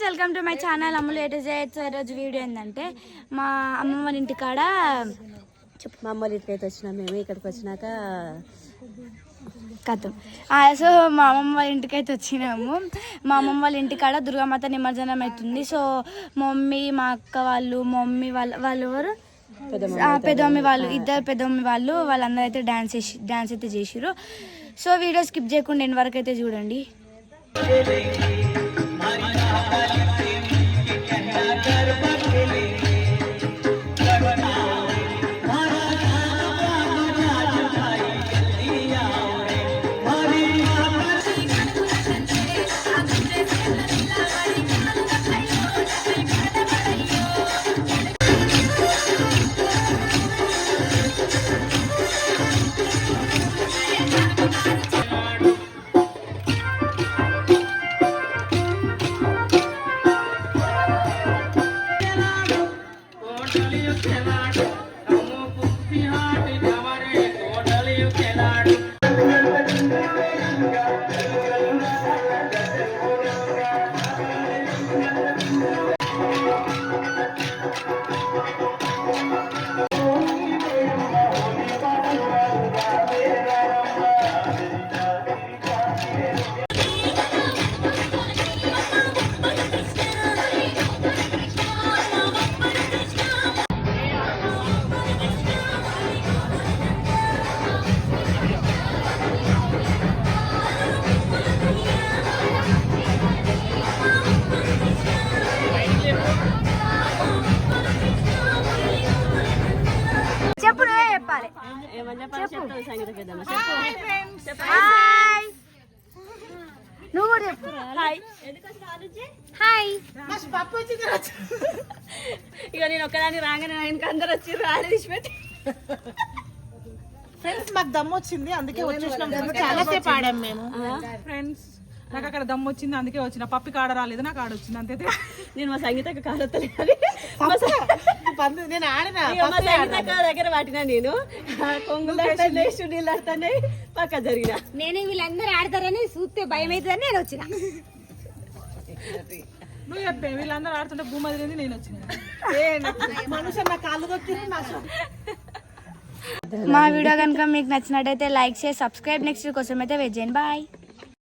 Welcome to my channel Ammulu A to Z. So ఈరోజు video ఏంటంటే మా అమ్మమ్మ వాళ్ళ ఇంటికాడ మా అమ్మ వాళ్ళ ఇంటికైతే వచ్చినాం. మేము ఇక్కడికి వచ్చినాక కథం. సో మా అమ్మమ్మ వాళ్ళ ఇంటికైతే వచ్చినాము. మా అమ్మమ్మ వాళ్ళ ఇంటికాడ దుర్గామాత నిమజ్జనం అవుతుంది. సో మమ్మీ మా అక్క వాళ్ళు మమ్మీ వాళ్ళు ఎవరు పెద్దమమ్మీ వాళ్ళు ఇద్దరు పెద్దమమ్మీ వాళ్ళందరూ అయితే డ్యాన్స్ అయితే చేసిర్రు. సో వీడియో స్కిప్ చేయకుండా ఎన్ని వరకు అయితే చూడండి. ఇక నేను ఒక్కదాన్ని రాగానే ఆయనకి అందరు వచ్చి రాని తీసిపెట్టి ఫ్రెండ్స్ మాకు దమ్ము వచ్చింది అందుకే వచ్చేసినాం. చాలా సేపు ఆడాం మేము ఫ్రెండ్స్. నాకు అక్కడ దమ్ము వచ్చింది అందుకే వచ్చిన. పప్పి కాడ రాలేదు, నాకు ఆడ వచ్చింది అంతే. నేను మా సంగీతకు కాదతలే నేను ఆడిన దగ్గర వాటినా నేను కొంగులు నీళ్ళు ఆడతానే పక్క జరిగిన. నేను వీళ్ళందరూ ఆడతారని చూస్తే భయం అవుతుందని నేను వచ్చిన. నువ్వు చెప్పే వీళ్ళందరూ ఆడుతుంటే భూమి అదిరింది, నేను వచ్చిన. మనుషు నా కాళ్ళు దొక్కింది. మా వీడియో కనుక మీకు నచ్చినట్టయితే లైక్ చేసి సబ్స్క్రైబ్. నెక్స్ట్ కోసం అయితే వెయిట్ చేయండి. బాయ్.